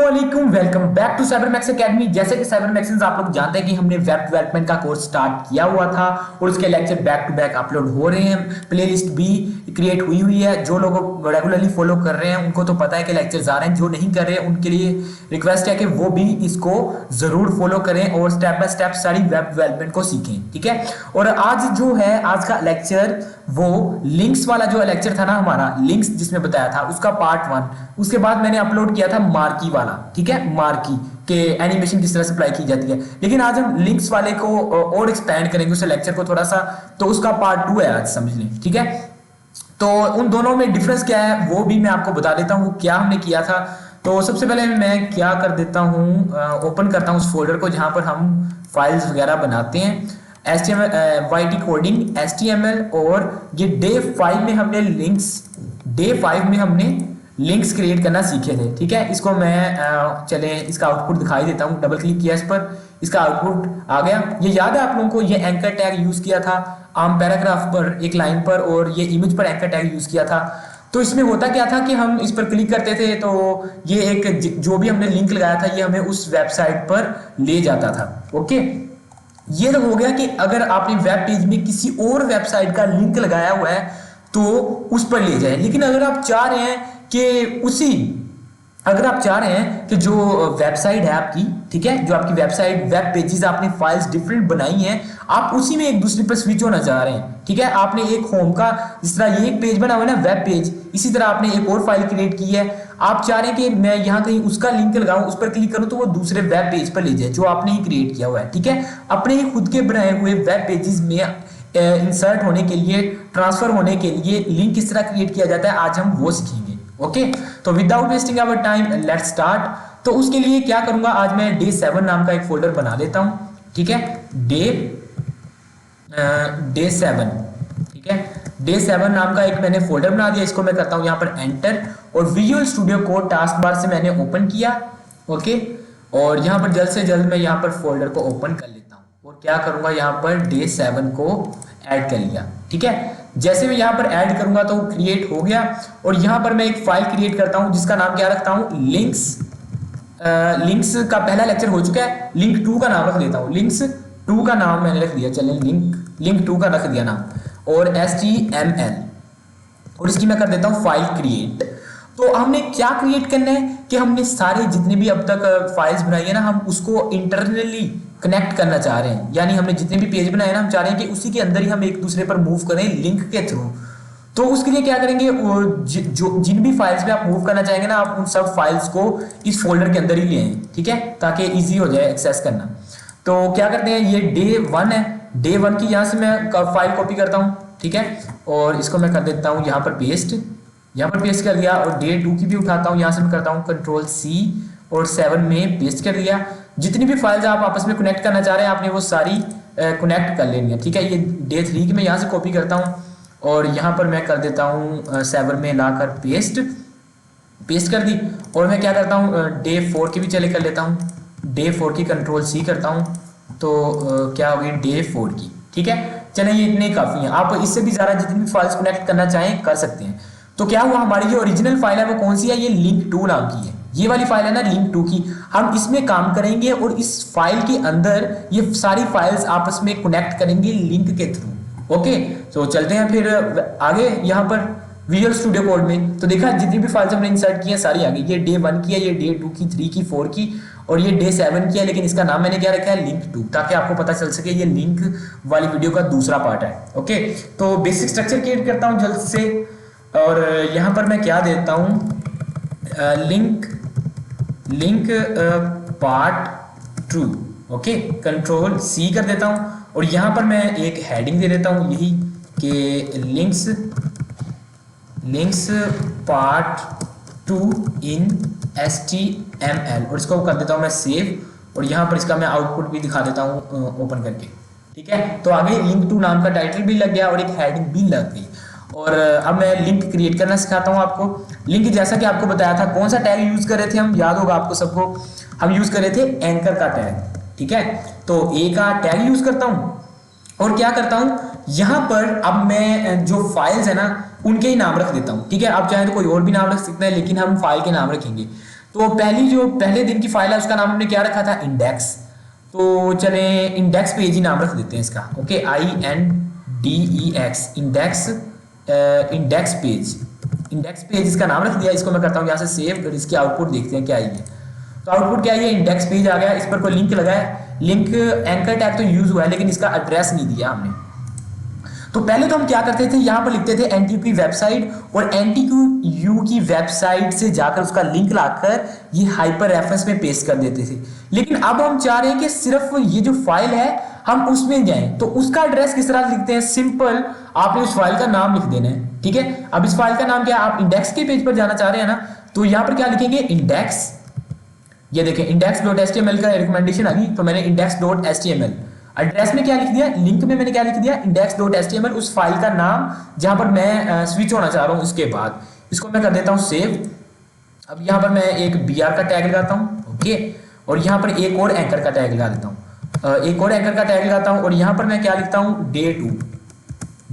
अस्सलामुअलैकुम, welcome back to Cybermax academy. जैसे कि साइबरमैक्स आप लोग जानते हैं कि हमने वेब डेवलपमेंट का कोर्स स्टार्ट किया हुआ था और उसके lecture back to back upload हो रहे हैं। प्लेलिस्ट भी क्रिएट हुई है। जो लोग रेगुलरली फॉलो कर रहे हैं उनको तो पता है कि लेक्चर्स आ रहे हैं। जो नहीं कर रहे हैं उनके लिए रिक्वेस्ट है कि वो भी इसको जरूर फॉलो करें और स्टेप बाय स्टेप सारी वेब डेवलपमेंट को सीखें, ठीक है। और आज जो है आज का लेक्चर वो लिंक्स वाला जो लेक्चर था ना हमारा, लिंक्स जिसमें बताया था उसका पार्ट 1। उसके बाद मैंने अपलोड किया था मार्की वाला, ठीक है, मार्की के एनिमेशन किस तरह से अप्लाई की जाती है। लेकिन आज हम लिंक्स वाले को और एक्सपेंड करेंगे उस लेक्चर को थोड़ा सा, तो उसका पार्ट 2 है आज, समझ लें, ठीक है। तो उन दोनों में डिफरेंस क्या है वो भी मैं आपको बता देता हूँ, क्या हमने किया था। तो सबसे पहले मैं क्या कर देता हूँ, ओपन करता हूँ उस फोल्डर को जहां पर हम फाइल्स वगैरह बनाते हैं। HTML YT कोडिंग HTML, और ये डे 5 में हमने लिंक्स क्रिएट करना सीखे थे, ठीक है। इसको मैं चले इसका आउटपुट दिखाई देता हूँ। डबल क्लिक किया इस पर, इसका आउटपुट आ गया। ये याद है आप लोगों को, ये एंकर टैग यूज किया था आम पैराग्राफ पर, एक लाइन पर, और ये इमेज पर एंकर टैग यूज किया था। तो इसमें होता क्या था कि हम इस पर क्लिक करते थे तो ये एक जो भी हमने लिंक लगाया था ये हमें उस वेबसाइट पर ले जाता था। ओके, ये तो हो गया कि अगर आपने वेब पेज में किसी और वेबसाइट का लिंक लगाया हुआ है तो उस पर ले जाए। लेकिन अगर आप चाह रहे हैं कि जो वेबसाइट है आपकी, ठीक है, जो आपकी वेबसाइट वेब पेजेस आपने फाइल्स डिफरेंट बनाई हैं, आप उसी में एक दूसरे पर स्विच होना चाह रहे हैं, ठीक है। आपने एक होम का, जिस तरह ये एक पेज बना हुआ है ना वेब पेज, इसी तरह आपने एक और फाइल क्रिएट की है। आप चाह रहे हैं कि मैं यहाँ कहीं उसका लिंक लगाऊं, उस पर क्लिक करूं तो वो दूसरे वेब पेज पर ले जाए जो आपने ही क्रिएट किया हुआ है, ठीक है। अपने ही खुद के बनाए हुए वेब पेजेस में इंसर्ट होने के लिए, ट्रांसफर होने के लिए लिंक किस तरह क्रिएट किया जाता है आज हम वो सीखेंगे। ओके, तो without wasting our time let's start. तो उसके लिए क्या करूंगा, आज मैं डे 7 नाम का एक फोल्डर बना लेता हूं, ठीक है। डे 7, ठीक है, डे 7 नाम का एक मैंने फोल्डर बना दिया। इसको मैं करता हूं यहां पर एंटर, और विजुअल स्टूडियो को टास्क बार से मैंने ओपन किया। ओके, और यहां पर जल्द से जल्द मैं यहां पर फोल्डर को ओपन कर लेता हूं और क्या करूंगा, यहां पर डे 7 को ऐड कर लिया, ठीक है। जैसे मैं यहां पर ऐड करूंगा तो क्रिएट हो गया, और यहां पर मैं एक फाइल क्रिएट करता हूं जिसका नाम क्या रखता हूं, लिंक्स का पहला लेक्चर हो चुका है, लिंक 2 का नाम रख देता हूं। लिंक्स 2 का नाम मैंने रख दिया, चलिए लिंक 2 का रख दिया नाम, और HTML, और इसकी मैं कर देता हूं फाइल क्रिएट। तो हमने क्या क्रिएट करना है कि हमने सारे जितने भी अब तक फाइल्स बनाई है ना, हम उसको इंटरनली कनेक्ट करना चाह रहे हैं। यानी हमने जितने भी पेज बनाए ना, हम चाह रहे हैं कि उसी के अंदर ही हम एक दूसरे पर मूव करें लिंक के थ्रू। तो उसके लिए क्या करेंगे, जिन भी फाइल्स में आप मूव करना चाहेंगे ना, आप उन सब फाइल्स को इस फोल्डर के अंदर ही ले आए, ठीक है, ताकि इजी हो जाए एक्सेस करना। तो क्या करते हैं, ये डे 1 है, डे 1 की यहाँ से मैं फाइल कॉपी करता हूँ, ठीक है, और इसको मैं कर देता हूँ यहाँ पर पेस्ट, यहाँ पर पेस्ट कर दिया। और डे 2 की भी उठाता हूँ, यहाँ से मैं करता हूँ Ctrl+C और 7 में पेस्ट कर दिया। जितनी भी फाइल्स आप आपस में कनेक्ट करना चाह रहे हैं आपने वो सारी कनेक्ट कर लेनी है, ठीक है। ये डे 3 की मैं यहाँ से कॉपी करता हूँ और यहाँ पर मैं कर देता हूँ 7 में लाकर पेस्ट कर दी। और मैं क्या करता हूँ, डे 4 की भी चले कर लेता हूँ, डे 4 की Ctrl+C करता हूँ, तो क्या होगी डे 4 की, ठीक है। चलिए ये इतने काफ़ी हैं, आप इससे भी ज़्यादा जितनी भी फाइल्स कनेक्ट करना चाहें कर सकते हैं। तो क्या हुआ, हमारी जो ओरिजिनल फाइल है वो कौन सी है, ये लिंक 2 नाम की है। ये वाली फाइल है ना लिंक 2 की, हम इसमें काम करेंगे और इस फाइल के अंदर ये सारी फाइल्स आपस में कनेक्ट करेंगे लिंक के थ्रू। ओके, तो चलते हैं फिर आगे यहाँ पर विजुअल स्टूडियो कोड में। तो देखा जितनी भी फाइल्स हमने इंसर्ट की है सारी आ गई। ये डे 1 की है, ये डे 2 की, 3 की, 4 की, और ये डे 7 की है, लेकिन इसका नाम मैंने क्या रखा है, लिंक 2, ताकि आपको पता चल सके ये लिंक वाली वीडियो का दूसरा पार्ट है। ओके, तो बेसिक स्ट्रक्चर क्रिएट करता हूँ जल्द से, और यहाँ पर मैं क्या देता हूँ, लिंक पार्ट 2। ओके, Ctrl+C कर देता हूँ, और यहाँ पर मैं एक हेडिंग दे देता हूँ यही कि लिंक्स पार्ट 2 इन HTML, और इसको कर देता हूँ मैं सेव, और यहाँ पर इसका मैं आउटपुट भी दिखा देता हूँ ओपन करके, ठीक है। तो आगे लिंक 2 नाम का टाइटल भी लग गया और एक हेडिंग भी लग गई। और अब मैं लिंक क्रिएट करना सिखाता हूँ आपको। लिंक जैसा कि आपको बताया था, कौन सा टैग यूज कर रहे थे हम, याद होगा आपको सबको, हम यूज कर रहे थे एंकर का टैग, ठीक है। तो ए का टैग यूज करता हूँ, और क्या करता हूँ, यहाँ पर अब मैं जो फाइल्स है ना उनके ही नाम रख देता हूँ, ठीक है। आप चाहें तो कोई और भी नाम रख सकते हैं, लेकिन हम फाइल के नाम रखेंगे। तो पहले दिन की फाइल है उसका नाम हमने क्या रखा था, इंडेक्स। तो चले इंडेक्स पेज ही नाम रख देते हैं इसका, okay, INDEX, index, index page, index page इसका नाम रख दिया। इसको मैं करता हूँ यहाँ से सेव, और इसकी आउटपुट देखते हैं क्या आई है। तो आउटपुट क्या है, ये इंडेक्स पेज आ गया। इस पर कोई लिंक लगा है, लिंक एंकर टैग तो यूज हुआ है लेकिन इसका एड्रेस नहीं दिया हमने। तो पहले तो हम क्या करते थे, यहाँ पर लिखते थे NTU की वेबसाइट, और NTU की वेबसाइट से जाकर उसका लिंक लाकर ये हाइपर रेफरेंस में पेस्ट कर देते थे। लेकिन अब हम चाह रहे हैं कि सिर्फ ये जो फाइल है हम उसमें जाएं, तो उसका एड्रेस किस तरह लिखते हैं, सिंपल, आपने उस फाइल का नाम लिख देना है, ठीक है। अब इस फाइल का नाम क्या है, आप इंडेक्स के पेज पर जाना चाह रहे हैं ना, तो यहाँ पर क्या लिखेंगे, इंडेक्स, ये देखें index.html का रिकमेंडेशन आ गई, तो मैंने index.html, एड्रेस में क्या लिख दिया, लिंक में मैंने क्या लिख दिया, index.html, उस फाइल का नाम जहां पर मैं स्विच होना चाह रहा हूं। इसके बाद इसको मैं कर देता हूं सेव। अब यहां पर मैं एक br का टैग लगाता हूं, ओके, और यहां पर एक और एंकर का टैग लगा देता हूं, एक और एंकर का टैग लगाता हूं, और यहां पर मैं क्या लिखता हूं,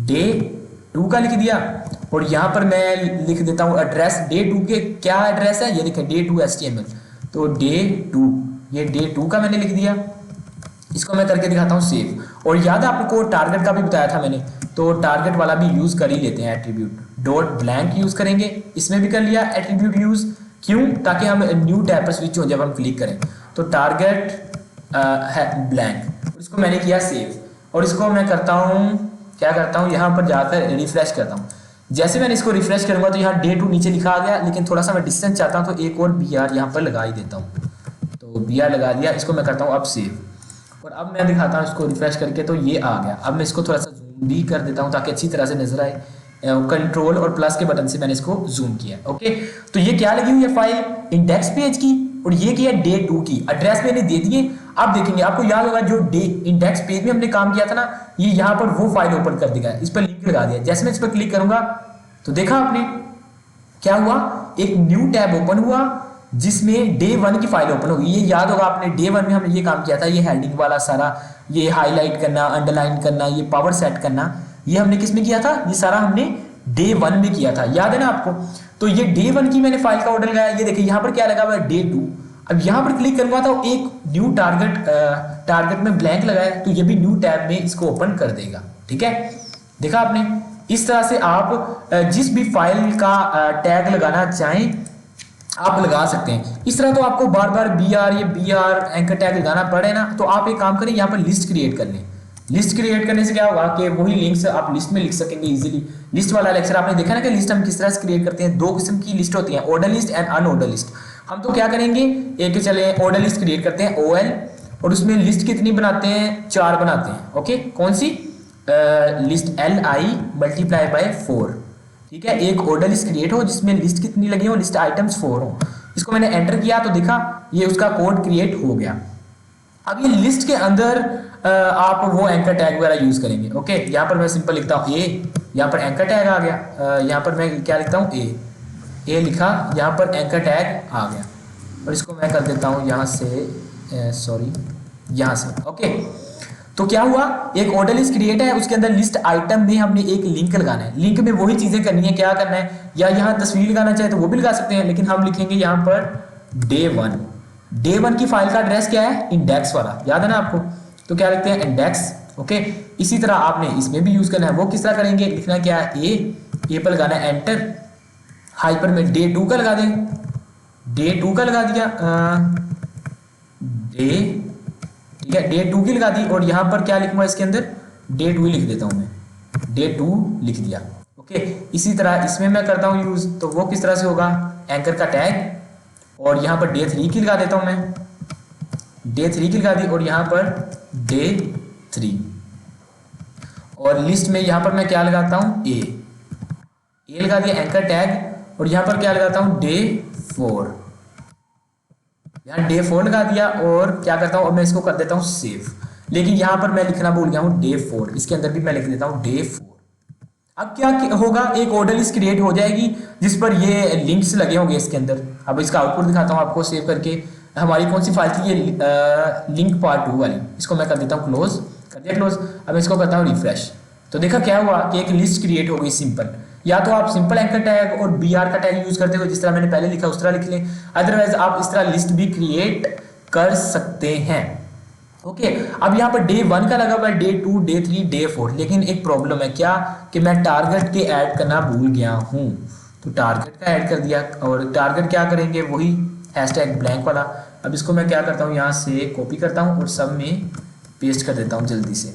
day2 का लिख दिया, और यहां पर मैं लिख देता हूं एड्रेस, day2 के क्या एड्रेस है, ये देखें day2 HTML, तो day2, ये day2 का मैंने लिख दिया। इसको मैं करके दिखाता हूँ सेव। और याद है आपको टारगेट का भी बताया था मैंने, तो टारगेट वाला भी यूज कर ही लेते हैं, एट्रीब्यूट डॉट ब्लैंक यूज करेंगे। इसमें भी कर लिया एट्रीब्यूट यूज, क्यों, ताकि हम न्यू टैब पर स्विच हो जब हम क्लिक करें। तो टारगेट है ब्लैंक, इसको मैंने किया सेव, और इसको मैं करता हूँ, क्या करता हूँ, यहाँ पर जाकर रिफ्रेश करता हूँ। जैसे मैंने इसको रिफ्रेश करूंगा तो यहाँ day2 नीचे लिखा आ गया, लेकिन थोड़ा सा मैं डिस्टेंस चाहता हूँ तो एक और br यहाँ पर लगा ही देता हूँ, तो br लगा दिया। इसको मैं करता हूँ अब सेव, और अब मैं दिखाता हूँ इसको रिफ्रेश करके, तो ये आ गया। अब मैं इसको थोड़ा सा जूम भी कर देता हूँ ताकि अच्छी तरह से नजर आए, कंट्रोल और प्लस के बटन से मैंने इसको जूम किया, ओके। तो ये क्या लगी हुई है फाइल, इंडेक्स पेज की, और ये किया day2 की, एड्रेस मैंने दे दिए। आप देखेंगे, आपको याद होगा जो इंडेक्स पेज में हमने काम किया था ना, ये यहाँ पर वो फाइल ओपन कर देगा, इस पर लिंक लगा दिया। जैसे मैं इस पर क्लिक करूंगा तो देखा आपने क्या हुआ, एक न्यू टैब ओपन हुआ जिसमें day1 की फाइल ओपन होगी। ये याद होगा आपने day1 में हमने ये काम किया था, ये हेडिंग वाला सारा, ये हाईलाइट करना, अंडरलाइन करना, ये पावर सेट करना, ये हमने किस में किया था, ये सारा हमने day1 में किया था, याद है ना आपको। तो ये day1 की मैंने फाइल का ऑर्डर लगाया, ये देखिए यहाँ पर क्या लगा हुआ है, day2। अब यहाँ पर क्लिक करूंगा तो एक न्यू टारगेट में ब्लैंक लगाया, तो ये भी न्यू टैब में इसको ओपन कर देगा, ठीक है। देखा आपने, इस तरह से आप जिस भी फाइल का टैग लगाना चाहें आप लगा सकते हैं। इस तरह तो आपको बार बार br एंकर टैग लगाना पड़े ना, तो आप एक काम करें, यहाँ पर लिस्ट क्रिएट कर लें। लिस्ट क्रिएट करने से क्या होगा कि वही लिंक्स आप लिस्ट में लिख सकेंगे इजीली। लिस्ट वाला लेक्चर आपने देखा ना कि लिस्ट हम किस तरह से क्रिएट करते हैं, दो किस्म की लिस्ट होती है, order list and unordered list. हम तो क्या करेंगे, एक चले ऑर्डर लिस्ट क्रिएट करते हैं OL, और उसमें लिस्ट कितनी बनाते हैं, 4 बनाते हैं, ओके। कौन सी लिस्ट, LI मल्टीप्लाई बाय 4, ठीक है। एक ऑर्डर लिस्ट क्रिएट हो जिसमें लिस्ट कितनी लगी हो, लिस्ट आइटम्स 4 हो। इसको मैंने एंटर किया तो देखा ये उसका कोड क्रिएट हो गया। अब ये लिस्ट के अंदर आप वो एंकर टैग वगैरह यूज करेंगे, ओके। यहाँ पर मैं सिंपल लिखता हूँ A, यहाँ पर एंकर टैग आ गया, यहाँ पर मैं क्या लिखता हूँ A लिखा, यहाँ पर एंकर टैग आ गया, और इसको मैं कर देता हूँ यहाँ से, सॉरी यहाँ से, ओके। तो क्या हुआ, एक ऑर्डर लिस्ट क्रिएट है, उसके अंदर लिस्ट आइटम में हमने एक लिंक लगाना है। लिंक में वही चीजें करनी है, क्या करना है, या यहाँ तस्वीर लगाना चाहे तो वो भी लगा सकते हैं, लेकिन हम लिखेंगे यहाँ पर day1 की फाइल का एड्रेस क्या है, इंडेक्स वाला, याद है ना आपको। तो क्या लिखते हैं, इंडेक्स, ओके। इसी तरह आपने इसमें भी यूज करना है, वो किस तरह करेंगे, लिखना क्या है, ए पर लगाना है एंटर, हाइपर में day2 का लगा दें, day2 का लगा दिया, ठीक है, day2 की लगा दी, और यहाँ पर क्या लिखूंगा, इसके अंदर day2 लिख देता हूं मैं, day2 लिख दिया, ओके। इसी तरह इसमें मैं करता हूं यूज, तो वो किस तरह से होगा, एंकर का टैग, और यहाँ पर day3 की लगा देता हूं मैं, day3 की लगा दी, और यहाँ पर day3, और लिस्ट में यहाँ पर मैं क्या लगाता हूँ, ए लगा दिया एंकर टैग, और यहाँ पर क्या लगाता हूँ, day4, यहाँ day4 लगा दिया, और क्या करता हूँ, अब मैं इसको कर देता हूँ सेव। लेकिन यहाँ पर मैं लिखना भूल गया हूँ day4, इसके अंदर भी मैं लिख देता हूँ day4। अब क्या होगा, एक ऑर्डर लिस्ट क्रिएट हो जाएगी जिस पर ये लिंक्स लगे होंगे इसके अंदर। अब इसका आउटपुट दिखाता हूँ आपको सेव करके। हमारी कौन सी फाइल थी, ये लिंक पार्ट 2 वाली, इसको मैं कर देता हूँ क्लोज, कर दिया क्लोज। अब इसको करता हूँ रिफ्रेश, तो देखा क्या हुआ कि एक लिस्ट क्रिएट हो गई सिंपल। या तो आप सिंपल एंकर टैग और br का टैग यूज करते हो, जिस तरह मैंने पहले लिखा उस तरह लिख लें, अदरवाइज आप इस तरह लिस्ट भी क्रिएट कर सकते हैं। ओके अब यहाँ पर डे 1 का लगा हुआ है, डे 2, डे 3, डे 4, लेकिन एक प्रॉब्लम है क्या कि मैं टारगेट के ऐड करना भूल गया हूँ, तो टारगेट का ऐड कर दिया। और टारगेट क्या करेंगे, वही हैशटैग ब्लैंक वाला। अब इसको मैं क्या करता हूँ, यहाँ से कॉपी करता हूँ और सब में पेस्ट कर देता हूँ जल्दी से।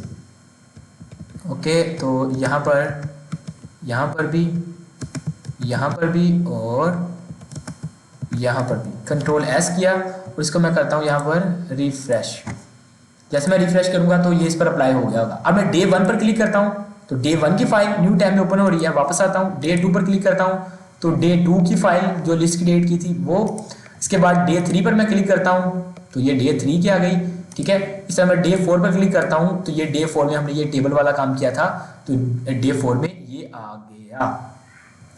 ओके तो यहाँ पर भी, यहाँ पर भी और यहाँ पर भी कंट्रोल एस किया और इसको मैं करता हूँ यहाँ पर रिफ्रेश। जैसे मैं रिफ्रेश करूंगा तो ये इस पर अप्लाई हो गया होगा। अब मैं डे 1 पर क्लिक करता हूँ तो डे 1 की फाइल न्यू टैब में ओपन हो रही है। वापस आता हूँ, डे 2 पर क्लिक करता हूँ तो डे 2 की फाइल जो लिस्ट क्रिएट की थी वो। इसके बाद डे 3 पर मैं क्लिक करता हूँ तो ये डे 3 की आ गई, ठीक है। इस तरह मैं डे 4 पर क्लिक करता हूँ तो ये डे 4 में हमने ये टेबल वाला काम किया था, तो डे 4 में ये आ गया।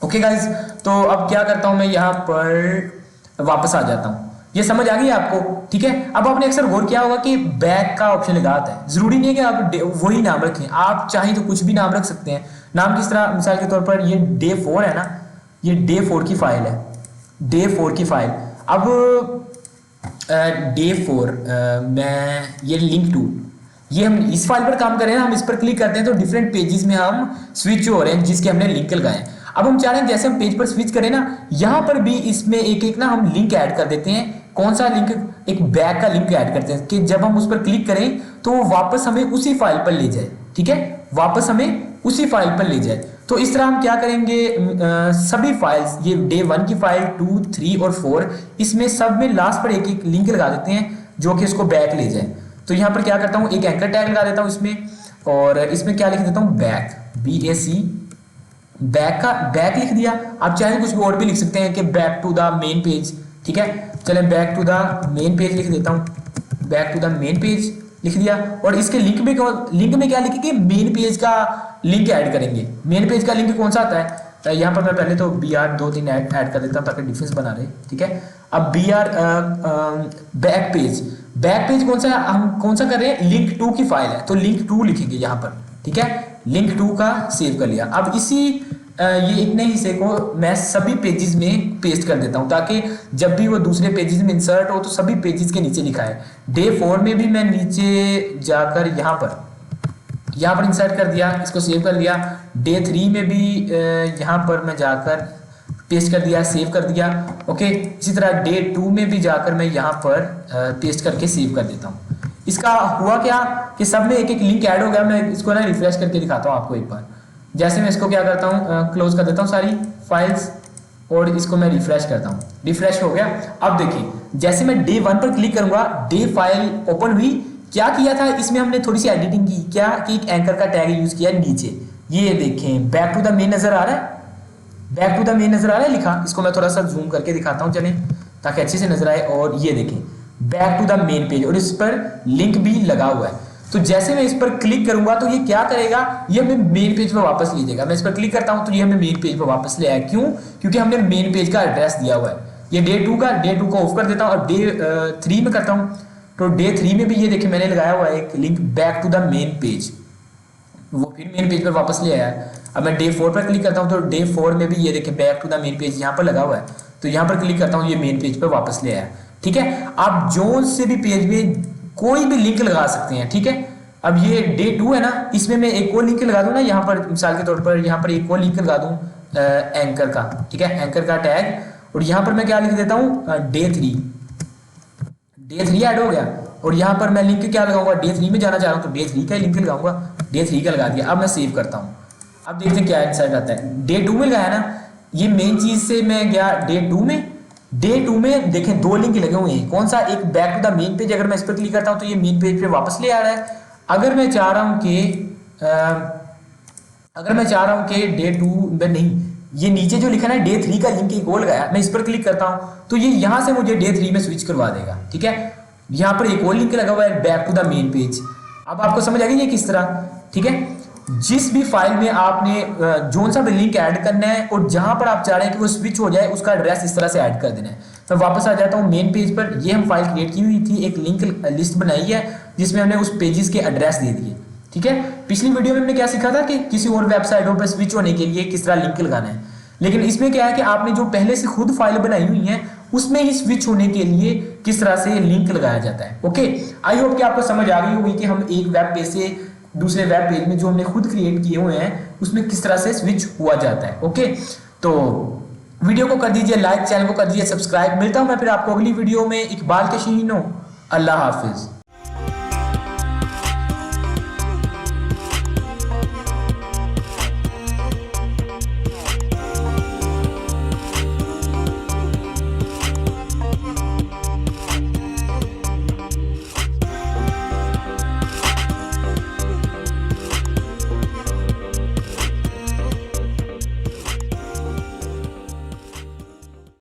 ओके गाइज, तो अब क्या करता हूँ मैं यहाँ पर वापस आ जाता हूँ। ये समझ आ गई आपको, ठीक है। अब आपने अक्सर गौर किया होगा कि बैक का ऑप्शन लगा आता है, जरूरी नहीं है कि आप वही नाम रखें, आप चाहें तो कुछ भी नाम रख सकते हैं। नाम किस तरह, मिसाल के तौर पर ये डे 4 है ना, ये डे 4 की फाइल है, डे 4 की फाइल। अब डे 4 मैं ये लिंक टू, ये हम इस फाइल पर काम कर रहे हैं, हम इस पर क्लिक करते हैं तो डिफरेंट पेजेस में हम स्विच हो रहे हैं जिसके हमने लिंक लगाए हैं। अब हम चाह रहे हैं जैसे हम पेज पर स्विच करें ना, यहाँ पर भी इसमें एक एक ना हम लिंक ऐड कर देते हैं। कौन सा लिंक, एक बैक का लिंक ऐड करते हैं कि जब हम उस पर क्लिक करें तो वो वापस हमें उसी फाइल पर ले जाए, ठीक है, वापस हमें उसी फाइल पर ले जाए। तो इस तरह हम क्या करेंगे, सभी फाइल्स, ये डे 1 की फाइल 2, 3 और 4, इसमें सब में लास्ट पर एक एक लिंक लगा देते हैं जो कि इसको बैक ले जाए। तो यहाँ पर क्या करता हूँ, एक एंकर टैग लगा देता हूँ इसमें, और इसमें क्या लिख देता हूँ, बैक, BAC, बैक का बैक लिख दिया। आप चाहे कुछ भी और भी लिख सकते हैं कि back to the main page, ठीक है। चले back to the main page लिख देता हूँ, back to the main page लिख दिया। और इसके लिंक में क्या लिखेंगे, मेन पेज का लिंक ऐड करेंगे। मेन पेज का लिंक कौन सा आता है, यहाँ पर मैं पहले तो BR 2-3 ऐड कर देता हूँ ताकि डिफरेंस बना रहे, ठीक है। अब BR बैक पेज कौन सा है, हम कौन सा कर रहे हैं, लिंक 2 की फाइल है तो लिंक 2 लिखेंगे यहाँ पर, ठीक है। लिंक 2 का सेव कर लिया। अब इसी ये इतने हिस्से को मैं सभी पेजेस में पेस्ट कर देता हूं ताकि जब भी वो दूसरे पेजेस में इंसर्ट हो तो सभी पेजेस के नीचे लिखा है। डे 4 में भी मैं नीचे जाकर यहाँ पर इंसर्ट कर दिया, इसको सेव कर लिया। डे 3 में भी यहाँ पर मैं जाकर पेस्ट कर दिया, सेव कर दिया, ओके। इसी तरह डे 2 में भी जाकर मैं यहाँ पर पेस्ट करके सेव कर देता हूँ। इसका हुआ क्या कि सब में एक एक लिंक ऐड हो गया। मैं इसको ना रिफ्रेश करके दिखाता हूँ आपको एक बार। जैसे मैं इसको क्या करता हूँ, क्लोज कर देता हूँ सारी फाइल्स और इसको मैं रिफ्रेश करता हूँ, रिफ्रेश हो गया। अब देखिए जैसे मैं डे 1 पर क्लिक करूंगा, डे फाइल ओपन हुई। क्या किया था इसमें, हमने थोड़ी सी एडिटिंग की, क्या कि एक एंकर का टैग यूज किया नीचे। ये देखें बैक टू द मेन नजर आ रहा है, बैक टू द मेन नजर आ रहा है लिखा। इसको मैं थोड़ा सा जूम करके दिखाता हूँ चलें, ताकि अच्छे से नजर आए। और ये देखें back to the main page, और इस पर लिंक भी लगा हुआ है। तो जैसे मैं इस पर क्लिक करूंगा तो ये क्या करेगा, ये हमें मेन पेज पर वापस ले जाएगा। मैं इस पर क्लिक करता हूं तो ये हमें मेन पेज पर वापस ले आया। क्यों, क्योंकि हमने मेन पेज का एड्रेस दिया हुआ है। ये डे 2 को ऑफ कर देता हूं और डे 3 में करता हूं तो डे 3 में भी ये देखिए मैंने लगाया हुआ है एक link back to the main page, वो फिर मेन पेज पर वापस ले आया। अब मैं डे 4 पर क्लिक करता हूं तो डे 4 में भी ये देखिए back to the main page यहाँ पर लगा हुआ है। तो यहाँ पर क्लिक करता हूँ, ये मेन पेज पर वापस ले आया, ठीक है। आप जो से भी पेज में कोई भी लिंक लगा सकते हैं, ठीक है। अब ये डे 2 है ना, इसमें मैं एक और लिंक लगा दूं ना, यहाँ पर मिसाल के तौर पर यहाँ पर एक और लिंक लगा दूं एंकर का, ठीक है, एंकर का टैग। और यहाँ पर मैं क्या लिख देता हूँ, डे 3 ऐड हो गया। और यहाँ पर मैं लिंक क्या लगाऊंगा, डे 3 में जाना चाह रहा हूँ तो डे 3 का लिंक लगाऊंगा, डे 3 का लगा दिया। अब मैं सेव करता हूँ, अब देखते हैं क्या इंसर्ट आता है। डे 2 में लगाया ना, ये मेन चीज से मैं गया डे 2 में। डे 2 में देखें 2 लिंक लगे हुए हैं। कौन सा, एक back to the main page, अगर मैं इस पर क्लिक करता हूँ तो ये मेन पेज पे वापस ले आ रहा है। अगर मैं चाह रहा हूं कि डे 2 में नहीं, ये नीचे जो लिखा है डे 3 का लिंक एक और लगाया, मैं इस पर क्लिक करता हूं तो ये यहां से मुझे डे 3 में स्विच करवा देगा, ठीक है। यहां पर एक और लिंक लगा हुआ है back to the main page. अब आपको समझ आ गई है किस तरह, ठीक है। जिस भी फाइल में आपने जोन सा भी लिंक ऐड करना है और जहां पर आप चाह रहे हैं कि वो स्विच हो जाए, उसका एड्रेस इस तरह से ऐड कर देना है। मैं वापस आ जाता हूं मेन पेज पर। ये हम फाइल क्रिएट की हुई थी, एक लिंक लिस्ट बनाई है जिसमें हमने उस पेजेस के एड्रेस दे दिए, ठीक है। पिछली वीडियो में हमने क्या सीखा था कि किसी और वेबसाइटों पर स्विच होने के लिए किस तरह लिंक लगाना है, लेकिन इसमें क्या है कि आपने जो पहले से खुद फाइल बनाई हुई है उसमें ही स्विच होने के लिए किस तरह से लिंक लगाया जाता है। ओके, आई होप कि आपको समझ आ गई होगी कि हम एक वेब पेज से दूसरे वेब पेज में जो हमने खुद क्रिएट किए हुए हैं उसमें किस तरह से स्विच हुआ जाता है। ओके, तो वीडियो को कर दीजिए लाइक, चैनल को कर दीजिए सब्सक्राइब। मिलता हूं मैं फिर आपको अगली वीडियो में। इकबाल के शीनो, अल्लाह हाफिज।